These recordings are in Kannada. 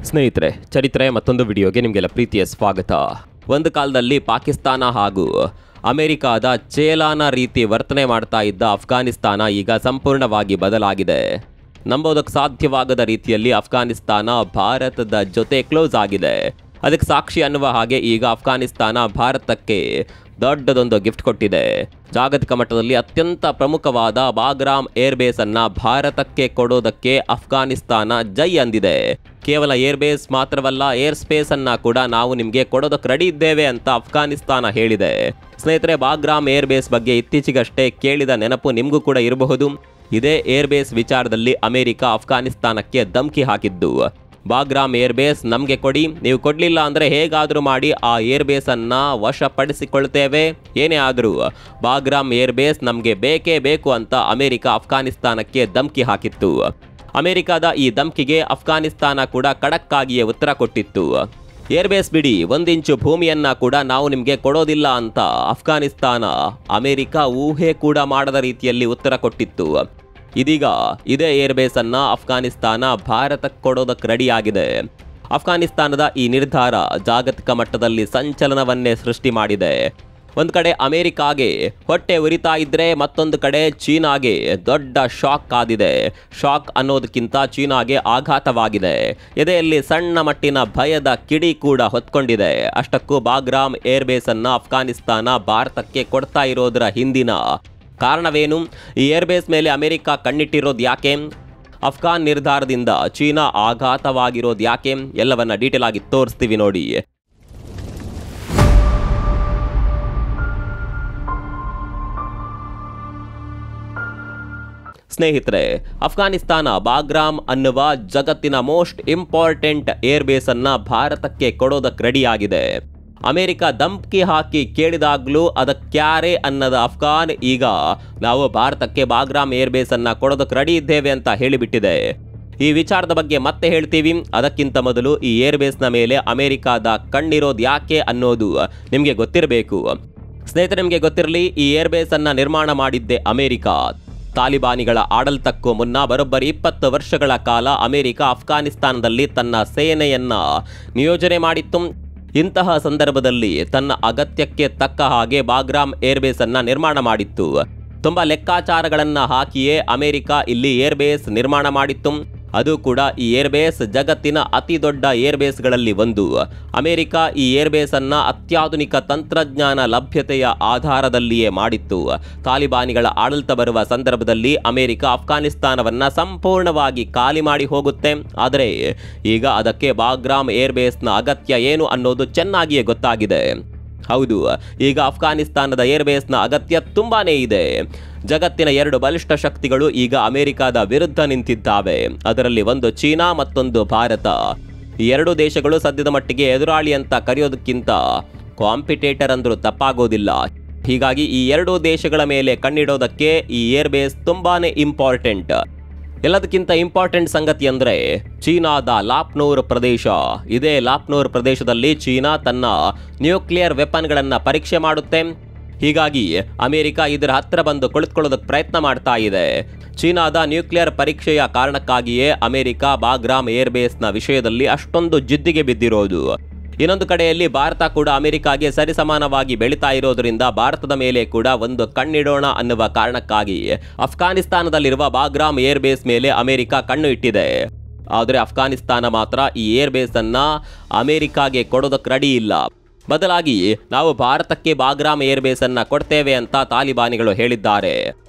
ಸ್ನೇಹಿತರೆ, ಚರಿತ್ರೆ ಮತ್ತೊಂದು ವಿಡಿಯೋಗೆ ನಿಮಗೆಲ್ಲ ಪ್ರೀತಿಯ ಸ್ವಾಗತ. ಒಂದು ಕಾಲದಲ್ಲಿ ಪಾಕಿಸ್ತಾನ ಹಾಗೂ ಅಮೆರಿಕಾದ ಚೇಲಾನ ರೀತಿ ವರ್ತನೆ ಮಾಡ್ತಾ ಇದ್ದ ಅಫ್ಘಾನಿಸ್ತಾನ ಈಗ ಸಂಪೂರ್ಣವಾಗಿ ಬದಲಾಗಿದೆ. ನಂಬೋದಕ್ಕೆ ಸಾಧ್ಯವಾಗದ ರೀತಿಯಲ್ಲಿ ಅಫ್ಘಾನಿಸ್ತಾನ ಭಾರತದ ಜೊತೆ ಕ್ಲೋಸ್ ಆಗಿದೆ. ಅದಕ್ಕೆ ಸಾಕ್ಷಿ ಅನ್ನುವ ಹಾಗೆ ಈಗ ಅಫ್ಘಾನಿಸ್ತಾನ ಭಾರತಕ್ಕೆ ದೊಡ್ಡದೊಂದು ಗಿಫ್ಟ್ ಕೊಟ್ಟಿದೆ. ಜಾಗತಿಕ ಮಟ್ಟದಲ್ಲಿ ಅತ್ಯಂತ ಪ್ರಮುಖವಾದ ಬಾಗ್ರಾಮ್ ಏರ್ಬೇಸ್ ಅನ್ನ ಭಾರತಕ್ಕೆ ಕೊಡೋದಕ್ಕೆ ಅಫ್ಘಾನಿಸ್ತಾನ ಜೈ ಅಂದಿದೆ. ಕೇವಲ ಏರ್ಬೇಸ್ ಮಾತ್ರವಲ್ಲ, ಏರ್ ಸ್ಪೇಸ್ ಅನ್ನ ಕೂಡ ನಾವು ನಿಮಗೆ ಕೊಡೋದಕ್ಕೆ ರೆಡಿ ಇದ್ದೇವೆ ಅಂತ ಅಫ್ಘಾನಿಸ್ತಾನ ಹೇಳಿದೆ. ಸ್ನೇಹಿತರೆ, ಬಾಗ್ರಾಮ್ ಏರ್ಬೇಸ್ ಬಗ್ಗೆ ಇತ್ತೀಚೆಗಷ್ಟೇ ಕೇಳಿದ ನೆನಪು ನಿಮಗೂ ಕೂಡ ಇರಬಹುದು. ಇದೇ ಏರ್ಬೇಸ್ ವಿಚಾರದಲ್ಲಿ ಅಮೆರಿಕ ಅಫ್ಘಾನಿಸ್ತಾನಕ್ಕೆ ಧಮಕಿ ಹಾಕಿದ್ದು. ಬಾಗ್ರಾಮ್ ಏರ್ಬೇಸ್ ನಮಗೆ ಕೊಡಿ, ನೀವು ಕೊಡಲಿಲ್ಲ ಅಂದರೆ ಹೇಗಾದರೂ ಮಾಡಿ ಆ ಏರ್ಬೇಸ್ ಅನ್ನ ವಶಪಡಿಸಿಕೊಳ್ತೇವೆ, ಏನೇ ಆದರೂ ಬಾಗ್ರಾಮ್ ಏರ್ಬೇಸ್ ನಮಗೆ ಬೇಕೇ ಬೇಕು ಅಂತ ಅಮೆರಿಕ ಅಫ್ಘಾನಿಸ್ತಾನಕ್ಕೆ ಧಮಕಿ ಹಾಕಿತ್ತು. ಅಮೆರಿಕದ ಈ ಧಮಕಿಗೆ ಅಫ್ಘಾನಿಸ್ತಾನ ಕೂಡ ಖಡಕ್ಕಾಗಿಯೇ ಉತ್ತರ ಕೊಟ್ಟಿತ್ತು. ಏರ್ಬೇಸ್ ಬಿಡಿ, 1 ಇಂಚು ಭೂಮಿಯನ್ನ ಕೂಡ ನಾವು ನಿಮಗೆ ಕೊಡೋದಿಲ್ಲ ಅಂತ ಅಫ್ಘಾನಿಸ್ತಾನ ಅಮೆರಿಕ ಊಹೆ ಕೂಡ ಮಾಡದ ರೀತಿಯಲ್ಲಿ ಉತ್ತರ ಕೊಟ್ಟಿತ್ತು. ಇದೀಗ ಇದೇ ಏರ್ಬೇಸ್ ಅನ್ನ ಅಫ್ಘಾನಿಸ್ತಾನ ಭಾರತಕ್ಕೆ ಕೊಡೋದಕ್ಕೆ ರೆಡಿಯಾಗಿದೆ. ಅಫ್ಘಾನಿಸ್ತಾನದ ಈ ನಿರ್ಧಾರ ಜಾಗತಿಕ ಮಟ್ಟದಲ್ಲಿ ಸಂಚಲನವನ್ನೇ ಸೃಷ್ಟಿ ಮಾಡಿದೆ. ಒಂದು ಕಡೆ ಅಮೆರಿಕಾಗೆ ಹೊಟ್ಟೆ ಉರಿತಾ ಇದ್ರೆ, ಮತ್ತೊಂದು ಕಡೆ ಚೀನಾಗೆ ದೊಡ್ಡ ಶಾಕ್ ಕಾದಿದೆ. ಶಾಕ್ ಅನ್ನೋದಕ್ಕಿಂತ ಚೀನಾಗೆ ಆಘಾತವಾಗಿದೆ. ಎದೆಯಲ್ಲಿ ಸಣ್ಣ ಮಟ್ಟಿನ ಭಯದ ಕಿಡಿ ಕೂಡ ಹೊತ್ಕೊಂಡಿದೆ. ಅಷ್ಟಕ್ಕೂ ಬಾಗ್ರಾಮ್ ಏರ್ಬೇಸ್ ಅನ್ನ ಅಫ್ಘಾನಿಸ್ತಾನ ಭಾರತಕ್ಕೆ ಕೊಡ್ತಾ ಇರೋದರ ಹಿಂದಿನ ಕಾರಣವೇನು? ಈ ಏರ್ಬೇಸ್ ಮೇಲೆ ಅಮೆರಿಕ ಕಣ್ಣಿಟ್ಟಿರೋದು ಯಾಕೆ? ಅಫ್ಘಾನ್ ನಿರ್ಧಾರದಿಂದ ಚೀನಾ ಆಘಾತವಾಗಿರೋದು ಯಾಕೆ? ಎಲ್ಲವನ್ನ ಡೀಟೇಲ್ ಆಗಿ ತೋರಿಸ್ತೀವಿ ನೋಡಿ. ಸ್ನೇಹಿತರೆ, ಅಫ್ಘಾನಿಸ್ತಾನ ಬಾಗ್ರಾಮ್ ಅನ್ನುವ ಜಗತ್ತಿನ ಮೋಸ್ಟ್ ಇಂಪಾರ್ಟೆಂಟ್ ಏರ್ಬೇಸ್ ಅನ್ನ ಭಾರತಕ್ಕೆ ಕೊಡೋದಕ್ಕೆ ರೆಡಿಯಾಗಿದೆ. ಅಮೆರಿಕ ಧಮಕಿ ಹಾಕಿ ಕೇಳಿದಾಗ್ಲೂ ಅದಕ್ಕ್ಯಾರೆ ಅನ್ನದ ಅಫ್ಘಾನ್ ಈಗ ನಾವು ಭಾರತಕ್ಕೆ ಬಾಗ್ರಾಮ್ ಏರ್ಬೇಸ್ ಅನ್ನ ಕೊಡೋದಕ್ಕೆ ರೆಡಿ ಇದ್ದೇವೆ ಅಂತ ಹೇಳಿಬಿಟ್ಟಿದೆ. ಈ ವಿಚಾರದ ಬಗ್ಗೆ ಮತ್ತೆ ಹೇಳ್ತೀವಿ. ಅದಕ್ಕಿಂತ ಮೊದಲು ಈ ಏರ್ಬೇಸ್ನ ಮೇಲೆ ಅಮೆರಿಕದ ಕಣ್ಣಿರೋದು ಯಾಕೆ ಅನ್ನೋದು ನಿಮಗೆ ಗೊತ್ತಿರಬೇಕು. ಸ್ನೇಹಿತರೆ, ನಿಮಗೆ ಗೊತ್ತಿರಲಿ, ಈ ಏರ್ಬೇಸ್ ಅನ್ನ ನಿರ್ಮಾಣ ಮಾಡಿದ್ದೆ ಅಮೆರಿಕ. ತಾಲಿಬಾನಿಗಳ ಆಡಳಿತಕ್ಕೂ ಮುನ್ನ ಬರೋಬ್ಬರಿ 20 ವರ್ಷಗಳ ಕಾಲ ಅಮೆರಿಕ ಅಫ್ಘಾನಿಸ್ತಾನದಲ್ಲಿ ತನ್ನ ಸೇನೆಯನ್ನ ನಿಯೋಜನೆ ಮಾಡಿತ್ತು. ಇಂತಹ ಸಂದರ್ಭದಲ್ಲಿ ತನ್ನ ಅಗತ್ಯಕ್ಕೆ ತಕ್ಕ ಹಾಗೆ ಬಾಗ್ರಾಮ್ ಏರ್ಬೇಸ್ ಅನ್ನ ನಿರ್ಮಾಣ ಮಾಡಿತ್ತು. ತುಂಬಾ ಲೆಕ್ಕಾಚಾರಗಳನ್ನ ಹಾಕಿಯೇ ಅಮೆರಿಕ ಇಲ್ಲಿ ಏರ್ಬೇಸ್ ನಿರ್ಮಾಣ ಮಾಡಿತ್ತು. ಅದು ಕೂಡ ಈ ಏರ್ಬೇಸ್ ಜಗತ್ತಿನ ಅತಿ ದೊಡ್ಡ ಏರ್ಬೇಸ್ಗಳಲ್ಲಿ ಒಂದು. ಅಮೆರಿಕ ಈ ಏರ್ಬೇಸ್ ಅನ್ನ ಅತ್ಯಾಧುನಿಕ ತಂತ್ರಜ್ಞಾನ ಲಭ್ಯತೆಯ ಆಧಾರದಲ್ಲಿಯೇ ಮಾಡಿತ್ತು. ತಾಲಿಬಾನಿಗಳ ಆಡಳಿತ ಬರುವ ಸಂದರ್ಭದಲ್ಲಿ ಅಮೆರಿಕ ಅಫ್ಘಾನಿಸ್ತಾನವನ್ನ ಸಂಪೂರ್ಣವಾಗಿ ಖಾಲಿ ಮಾಡಿ ಹೋಗುತ್ತೆ. ಆದರೆ ಈಗ ಅದಕ್ಕೆ ಬಾಗ್ರಾಮ್ ಏರ್ಬೇಸ್ನ ಅಗತ್ಯ ಏನು ಅನ್ನೋದು ಚೆನ್ನಾಗಿಯೇ ಗೊತ್ತಾಗಿದೆ. ಹೌದು, ಈಗ ಅಫ್ಘಾನಿಸ್ತಾನದ ಏರ್ಬೇಸ್ನ ಅಗತ್ಯ ತುಂಬಾನೇ ಇದೆ. ಜಗತ್ತಿನ 2 ಬಲಿಷ್ಠ ಶಕ್ತಿಗಳು ಈಗ ಅಮೆರಿಕದ ವಿರುದ್ಧ ನಿಂತಿದ್ದಾವೆ. ಅದರಲ್ಲಿ ಒಂದು ಚೀನಾ, ಮತ್ತೊಂದು ಭಾರತ. ಈ 2 ದೇಶಗಳು ಸದ್ಯದ ಮಟ್ಟಿಗೆ ಎದುರಾಳಿ ಅಂತ ಕರೆಯೋದಕ್ಕಿಂತ ಕಾಂಪಿಟೇಟರ್ ಅಂದ್ರೂ ತಪ್ಪಾಗೋದಿಲ್ಲ. ಹೀಗಾಗಿ ಈ 2 ದೇಶಗಳ ಮೇಲೆ ಕಣ್ಣಿಡೋದಕ್ಕೆ ಈ ಏರ್ಬೇಸ್ ತುಂಬಾನೇ ಇಂಪಾರ್ಟೆಂಟ್. ಎಲ್ಲದಕ್ಕಿಂತ ಇಂಪಾರ್ಟೆಂಟ್ ಸಂಗತಿ ಅಂದರೆ ಚೀನಾದ ಲಾಪ್ನೂರ್ ಪ್ರದೇಶ. ಇದೇ ಲಾಪ್ನೂರ್ ಪ್ರದೇಶದಲ್ಲಿ ಚೀನಾ ತನ್ನ ನ್ಯೂಕ್ಲಿಯರ್ ವೆಪನ್ಗಳನ್ನು ಪರೀಕ್ಷೆ ಮಾಡುತ್ತೆ. ಹೀಗಾಗಿ ಅಮೆರಿಕ ಇದರ ಹತ್ತಿರ ಬಂದು ಕುಳಿತುಕೊಳ್ಳೋದಕ್ಕೆ ಪ್ರಯತ್ನ ಮಾಡ್ತಾ ಇದೆ. ಚೀನಾದ ನ್ಯೂಕ್ಲಿಯರ್ ಪರೀಕ್ಷೆಯ ಕಾರಣಕ್ಕಾಗಿಯೇ ಅಮೆರಿಕ ಬಾಗ್ರಾಮ್ ಏರ್ಬೇಸ್ನ ವಿಷಯದಲ್ಲಿ ಅಷ್ಟೊಂದು ಜಿದ್ದಿಗೆ ಬಿದ್ದಿರೋದು. ಇನ್ನೊಂದು ಕಡೆಯಲ್ಲಿ ಭಾರತ ಕೂಡ ಅಮೆರಿಕಾಗೆ ಸರಿಸಮಾನವಾಗಿ ಬೆಳೀತಾ ಇರೋದ್ರಿಂದ ಭಾರತದ ಮೇಲೆ ಕೂಡ ಒಂದು ಕಣ್ಣಿಡೋಣ ಅನ್ನುವ ಕಾರಣಕ್ಕಾಗಿ ಅಫ್ಘಾನಿಸ್ತಾನದಲ್ಲಿರುವ ಬಾಗ್ರಾಮ್ ಏರ್ಬೇಸ್ ಮೇಲೆ ಅಮೆರಿಕ ಕಣ್ಣು ಇಟ್ಟಿದೆ. ಆದರೆ ಅಫ್ಘಾನಿಸ್ತಾನ ಮಾತ್ರ ಈ ಏರ್ಬೇಸ್ ಅನ್ನ ಅಮೆರಿಕಾಗೆ ಕೊಡೋದಕ್ಕೆ ರೆಡಿ ಇಲ್ಲ. ಬದಲಾಗಿ ನಾವು ಭಾರತಕ್ಕೆ ಬಾಗ್ರಾಮ್ ಏರ್ಬೇಸ್ ಅನ್ನ ಕೊಡ್ತೇವೆ ಅಂತ ತಾಲಿಬಾನಿಗಳು ಹೇಳಿದ್ದಾರೆ.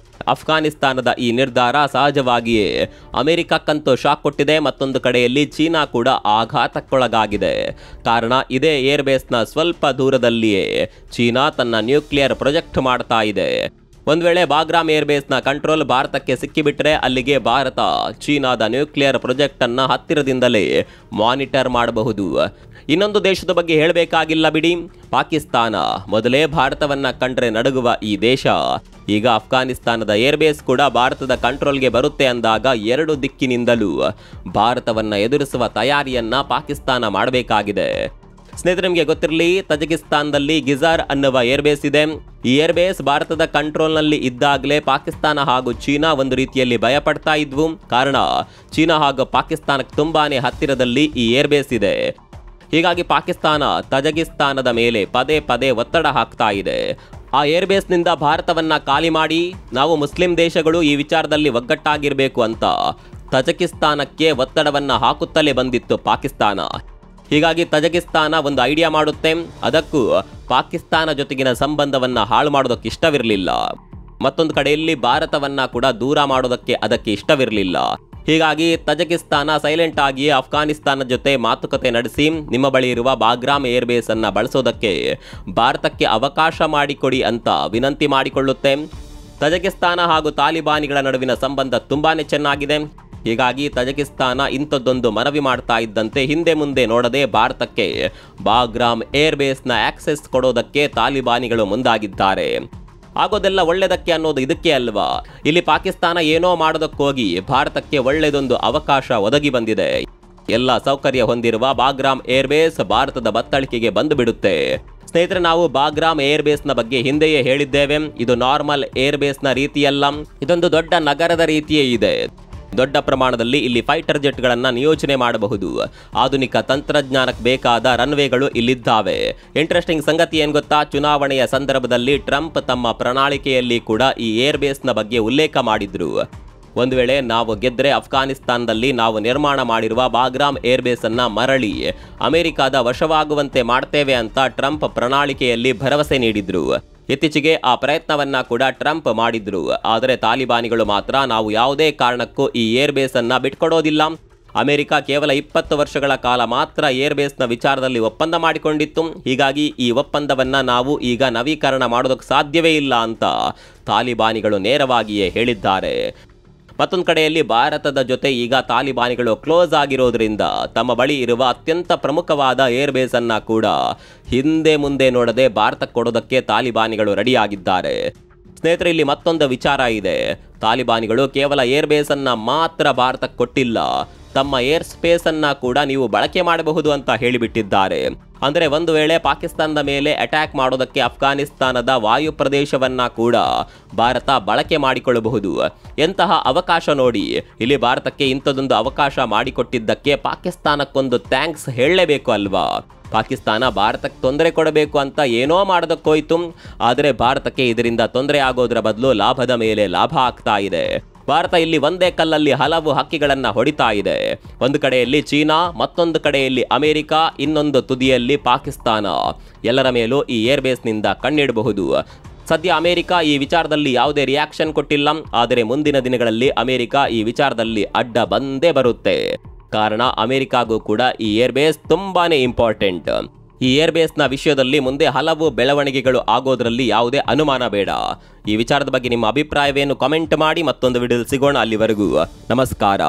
ಅಫ್ಘಾನಿಸ್ತಾನದ ಈ ನಿರ್ಧಾರ ಸಹಜವಾಗಿಯೇ ಅಮೆರಿಕಕ್ಕಂತೂ ಶಾಕ್ ಕೊಟ್ಟಿದೆ. ಮತ್ತೊಂದು ಕಡೆಯಲ್ಲಿ ಚೀನಾ ಕೂಡ ಆಘಾತಕ್ಕೊಳಗಾಗಿದೆ. ಕಾರಣ ಇದೇ ಏರ್ಬೇಸ್ನ ಸ್ವಲ್ಪ ದೂರದಲ್ಲಿಯೇ ಚೀನಾ ತನ್ನ ನ್ಯೂಕ್ಲಿಯರ್ ಪ್ರಾಜೆಕ್ಟ್ ಮಾಡ್ತಾ ಇದೆ. ಒಂದು ವೇಳೆ ಬಾಗ್ರಾಮ್ ಏರ್ಬೇಸ್ನ ಕಂಟ್ರೋಲ್ ಭಾರತಕ್ಕೆ ಸಿಕ್ಕಿಬಿಟ್ರೆ ಅಲ್ಲಿಗೆ ಭಾರತ ಚೀನಾದ ನ್ಯೂಕ್ಲಿಯರ್ ಪ್ರಾಜೆಕ್ಟ್ ಅನ್ನ ಹತ್ತಿರದಿಂದಲೇ ಮಾನಿಟರ್ ಮಾಡಬಹುದು. ಇನ್ನೊಂದು ದೇಶದ ಬಗ್ಗೆ ಹೇಳಬೇಕಾಗಿಲ್ಲ ಬಿಡಿ, ಪಾಕಿಸ್ತಾನ. ಮೊದಲೇ ಭಾರತವನ್ನ ಕಂಡ್ರೆ ನಡುಗುವ ಈ ದೇಶ ಈಗ ಅಫ್ಘಾನಿಸ್ತಾನದ ಏರ್ಬೇಸ್ ಕೂಡ ಭಾರತದ ಕಂಟ್ರೋಲ್ಗೆ ಬರುತ್ತೆ ಅಂದಾಗ 2 ದಿಕ್ಕಿನಿಂದಲೂ ಭಾರತವನ್ನ ಎದುರಿಸುವ ತಯಾರಿಯನ್ನ ಪಾಕಿಸ್ತಾನ ಮಾಡಬೇಕಾಗಿದೆ. ಸ್ನೇಹಿತರೆ, ನಿಮಗೆ ಗೊತ್ತಿರಲಿ, ತಜಿಕಿಸ್ತಾನದಲ್ಲಿ ಗಿಜಾರ್ ಅನ್ನುವ ಏರ್ಬೇಸ್ ಇದೆ. ಈ ಏರ್ಬೇಸ್ ಭಾರತದ ಕಂಟ್ರೋಲ್ನಲ್ಲಿ ಇದ್ದಾಗಲೇ ಪಾಕಿಸ್ತಾನ ಹಾಗೂ ಚೀನಾ ಒಂದು ರೀತಿಯಲ್ಲಿ ಭಯ ಪಡ್ತಾ ಇದ್ವು. ಕಾರಣ ಚೀನಾ ಹಾಗೂ ಪಾಕಿಸ್ತಾನಕ್ಕೆ ತುಂಬಾನೇ ಹತ್ತಿರದಲ್ಲಿ ಈ ಏರ್ಬೇಸ್ ಇದೆ. ಹೀಗಾಗಿ ಪಾಕಿಸ್ತಾನ ತಜಿಕಿಸ್ತಾನದ ಮೇಲೆ ಪದೇ ಪದೇ ಒತ್ತಡ ಹಾಕ್ತಾ ಇದೆ. ಆ ಏರ್ಬೇಸ್ನಿಂದ ಭಾರತವನ್ನ ಖಾಲಿ ಮಾಡಿ ನಾವು ಮುಸ್ಲಿಂ ದೇಶಗಳು ಈ ವಿಚಾರದಲ್ಲಿ ಒಗ್ಗಟ್ಟಾಗಿರಬೇಕು ಅಂತ ತಜಿಕಿಸ್ತಾನಕ್ಕೆ ಒತ್ತಡವನ್ನ ಹಾಕುತ್ತಲೇ ಬಂದಿತ್ತು ಪಾಕಿಸ್ತಾನ. ಹೀಗಾಗಿ ತಜಿಕಿಸ್ತಾನ ಒಂದು ಐಡಿಯಾ ಮಾಡುತ್ತೆ. ಅದಕ್ಕೂ ಪಾಕಿಸ್ತಾನ ಜೊತೆಗಿನ ಸಂಬಂಧವನ್ನ ಹಾಳು ಮಾಡೋದಕ್ಕೆ ಇಷ್ಟವಿರಲಿಲ್ಲ. ಮತ್ತೊಂದು ಕಡೆಯಲ್ಲಿ ಭಾರತವನ್ನ ಕೂಡ ದೂರ ಮಾಡೋದಕ್ಕೆ ಅದಕ್ಕೆ ಇಷ್ಟವಿರಲಿಲ್ಲ. ಹೀಗಾಗಿ ತಜಿಕಿಸ್ತಾನ ಸೈಲೆಂಟ್ ಆಗಿ ಅಫ್ಘಾನಿಸ್ತಾನ ಜೊತೆ ಮಾತುಕತೆ ನಡೆಸಿ ನಿಮ್ಮ ಬಳಿ ಇರುವ ಬಾಗ್ರಾಮ್ ಏರ್ಬೇಸ್ ಅನ್ನ ಬಳಸೋದಕ್ಕೆ ಭಾರತಕ್ಕೆ ಅವಕಾಶ ಮಾಡಿಕೊಡಿ ಅಂತ ವಿನಂತಿ ಮಾಡಿಕೊಳ್ಳುತ್ತೆ. ತಜಿಕಿಸ್ತಾನ ಹಾಗೂ ತಾಲಿಬಾನಿಗಳ ನಡುವಿನ ಸಂಬಂಧ ತುಂಬಾನೇ ಚೆನ್ನಾಗಿದೆ. ಹೀಗಾಗಿ ತಜಿಕಿಸ್ತಾನ ಇಂಥದ್ದೊಂದು ಮನವಿ ಮಾಡ್ತಾ ಇದ್ದಂತೆ ಹಿಂದೆ ಮುಂದೆ ನೋಡದೆ ಭಾರತಕ್ಕೆ ಬಾಗ್ರಾಮ್ ಏರ್ಬೇಸ್ನ ಆಕ್ಸೆಸ್ ಕೊಡೋದಕ್ಕೆ ತಾಲಿಬಾನಿಗಳು ಮುಂದಾಗಿದ್ದಾರೆ. ಆಗೋದೆಲ್ಲ ಒಳ್ಳೆಯದಕ್ಕೆ ಅನ್ನೋದು ಇದಕ್ಕೆ ಅಲ್ವಾ. ಇಲ್ಲಿ ಪಾಕಿಸ್ತಾನ ಏನೋ ಮಾಡೋದಕ್ಕೋಗಿ ಭಾರತಕ್ಕೆ ಒಳ್ಳೆಯದೊಂದು ಅವಕಾಶ ಒದಗಿ ಬಂದಿದೆ. ಎಲ್ಲ ಸೌಕರ್ಯ ಹೊಂದಿರುವ ಬಾಗ್ರಾಮ್ ಏರ್ಬೇಸ್ ಭಾರತದ ಬತ್ತಳಿಕೆಗೆ ಬಂದು ಬಿಡುತ್ತೆ. ಸ್ನೇಹಿತರೆ, ನಾವು ಬಾಗ್ರಾಮ್ ಏರ್ಬೇಸ್ನ ಬಗ್ಗೆ ಹಿಂದೆಯೇ ಹೇಳಿದ್ದೇವೆ. ಇದು ನಾರ್ಮಲ್ ಏರ್ಬೇಸ್ನ ರೀತಿಯಲ್ಲ, ಇದೊಂದು ದೊಡ್ಡ ನಗರದ ರೀತಿಯೇ ಇದೆ. ದೊಡ್ಡ ಪ್ರಮಾಣದಲ್ಲಿ ಇಲ್ಲಿ ಫೈಟರ್ ಜೆಟ್ಗಳನ್ನು ನಿಯೋಜನೆ ಮಾಡಬಹುದು. ಆಧುನಿಕ ತಂತ್ರಜ್ಞಾನಕ್ಕೆ ಬೇಕಾದ ರನ್ವೇಗಳು ಇಲ್ಲಿದ್ದಾವೆ. ಇಂಟ್ರೆಸ್ಟಿಂಗ್ ಸಂಗತಿ ಏನು ಗೊತ್ತಾ, ಚುನಾವಣೆಯ ಸಂದರ್ಭದಲ್ಲಿ ಟ್ರಂಪ್ ತಮ್ಮ ಪ್ರಣಾಳಿಕೆಯಲ್ಲಿ ಕೂಡ ಈ ಏರ್ಬೇಸ್ನ ಬಗ್ಗೆ ಉಲ್ಲೇಖ ಮಾಡಿದ್ರು. ಒಂದು ವೇಳೆ ನಾವು ಗೆದ್ದರೆ ಅಫ್ಘಾನಿಸ್ತಾನದಲ್ಲಿ ನಾವು ನಿರ್ಮಾಣ ಮಾಡಿರುವ ಬಾಗ್ರಾಮ್ ಏರ್ಬೇಸ್ ಅನ್ನ ಮರಳಿ ಅಮೆರಿಕಾದ ವಶವಾಗುವಂತೆ ಮಾಡ್ತೇವೆ ಅಂತ ಟ್ರಂಪ್ ಪ್ರಣಾಳಿಕೆಯಲ್ಲಿ ಭರವಸೆ ನೀಡಿದ್ರು. ಇತ್ತೀಚೆಗೆ ಆ ಪ್ರಯತ್ನವನ್ನ ಕೂಡ ಟ್ರಂಪ್ ಮಾಡಿದ್ರು. ಆದರೆ ತಾಲಿಬಾನಿಗಳು ಮಾತ್ರ ನಾವು ಯಾವುದೇ ಕಾರಣಕ್ಕೂ ಈ ಏರ್ಬೇಸ್ ಅನ್ನ ಬಿಟ್ಕೊಡೋದಿಲ್ಲ. ಅಮೆರಿಕ ಕೇವಲ 20 ವರ್ಷಗಳ ಕಾಲ ಮಾತ್ರ ಏರ್ಬೇಸ್ನ ವಿಚಾರದಲ್ಲಿ ಒಪ್ಪಂದ ಮಾಡಿಕೊಂಡಿತ್ತು. ಹೀಗಾಗಿ ಈ ಒಪ್ಪಂದವನ್ನ ನಾವು ಈಗ ನವೀಕರಣ ಮಾಡೋದಕ್ಕೆ ಸಾಧ್ಯವೇ ಇಲ್ಲ ಅಂತ ತಾಲಿಬಾನಿಗಳು ನೇರವಾಗಿಯೇ ಹೇಳಿದ್ದಾರೆ. ಮತ್ತೊಂದು ಕಡೆಯಲ್ಲಿ ಭಾರತದ ಜೊತೆ ಈಗ ತಾಲಿಬಾನಿಗಳು ಕ್ಲೋಸ್ ಆಗಿರೋದ್ರಿಂದ ತಮ್ಮ ಬಳಿ ಇರುವ ಅತ್ಯಂತ ಪ್ರಮುಖವಾದ ಏರ್ಬೇಸ್ ಅನ್ನ ಕೂಡ ಹಿಂದೆ ಮುಂದೆ ನೋಡದೆ ಭಾರತಕ್ಕೆ ಕೊಡೋದಕ್ಕೆ ತಾಲಿಬಾನಿಗಳು ರೆಡಿಯಾಗಿದ್ದಾರೆ. ಸ್ನೇಹಿತರೆ, ಇಲ್ಲಿ ಮತ್ತೊಂದು ವಿಚಾರ ಇದೆ. ತಾಲಿಬಾನಿಗಳು ಕೇವಲ ಏರ್ಬೇಸ್ ಅನ್ನ ಮಾತ್ರ ಭಾರತಕ್ಕೆ ಕೊಟ್ಟಿಲ್ಲ, ತಮ್ಮ ಏರ್ ಸ್ಪೇಸ್ ಅನ್ನ ಕೂಡ ನೀವು ಬಳಕೆ ಮಾಡಬಹುದು ಅಂತ ಹೇಳಿಬಿಟ್ಟಿದ್ದಾರೆ. ಅಂದರೆ ಒಂದು ವೇಳೆ ಪಾಕಿಸ್ತಾನದ ಮೇಲೆ ಅಟ್ಯಾಕ್ ಮಾಡೋದಕ್ಕೆ ಅಫ್ಘಾನಿಸ್ತಾನದ ವಾಯು ಪ್ರದೇಶವನ್ನ ಕೂಡ ಭಾರತ ಬಳಕೆ ಮಾಡಿಕೊಳ್ಳಬಹುದು. ಎಂತಹ ಅವಕಾಶ ನೋಡಿ. ಇಲ್ಲಿ ಭಾರತಕ್ಕೆ ಇಂಥದೊಂದು ಅವಕಾಶ ಮಾಡಿಕೊಟ್ಟಿದ್ದಕ್ಕೆ ಪಾಕಿಸ್ತಾನಕ್ಕೊಂದು ಥ್ಯಾಂಕ್ಸ್ ಹೇಳಲೇಬೇಕು ಅಲ್ವಾ. ಪಾಕಿಸ್ತಾನ ಭಾರತಕ್ಕೆ ತೊಂದರೆ ಕೊಡಬೇಕು ಅಂತ ಏನೋ ಮಾಡೋದಕ್ಕೋಯ್ತು. ಆದರೆ ಭಾರತಕ್ಕೆ ಇದರಿಂದ ತೊಂದರೆ ಆಗೋದ್ರ ಬದಲು ಲಾಭದ ಮೇಲೆ ಲಾಭ ಆಗ್ತಾ ಇದೆ. ಭಾರತ ಇಲ್ಲಿ ಒಂದೇ ಕಲ್ಲಲ್ಲಿ ಹಲವು ಹಕ್ಕಿಗಳನ್ನು ಹೊಡಿತಾ ಇದೆ. ಒಂದು ಕಡೆಯಲ್ಲಿ ಚೀನಾ, ಮತ್ತೊಂದು ಕಡೆಯಲ್ಲಿ ಅಮೆರಿಕ, ಇನ್ನೊಂದು ತುದಿಯಲ್ಲಿ ಪಾಕಿಸ್ತಾನ. ಎಲ್ಲರ ಮೇಲೂ ಈ ಏರ್ಬೇಸ್ನಿಂದ ಕಣ್ಣಿಡಬಹುದು. ಸದ್ಯ ಅಮೆರಿಕ ಈ ವಿಚಾರದಲ್ಲಿ ಯಾವುದೇ ರಿಯಾಕ್ಷನ್ ಕೊಟ್ಟಿಲ್ಲ. ಆದರೆ ಮುಂದಿನ ದಿನಗಳಲ್ಲಿ ಅಮೆರಿಕ ಈ ವಿಚಾರದಲ್ಲಿ ಅಡ್ಡ ಬಂದೇ ಬರುತ್ತೆ. ಕಾರಣ ಅಮೆರಿಕಾಗೂ ಕೂಡ ಈ ಏರ್ಬೇಸ್ ತುಂಬಾನೇ ಇಂಪಾರ್ಟೆಂಟ್. ಈ ಏರ್ಬೇಸ್ನ ವಿಷಯದಲ್ಲಿ ಮುಂದೆ ಹಲವು ಬೆಳವಣಿಗೆಗಳು ಆಗೋದ್ರಲ್ಲಿ ಯಾವುದೇ ಅನುಮಾನ ಬೇಡ. ಈ ವಿಚಾರದ ಬಗ್ಗೆ ನಿಮ್ಮ ಅಭಿಪ್ರಾಯವೇನು ಕಾಮೆಂಟ್ ಮಾಡಿ. ಮತ್ತೊಂದು ವಿಡಿಯೋದಲ್ಲಿ ಸಿಗೋಣ. ಅಲ್ಲಿವರೆಗೂ ನಮಸ್ಕಾರ.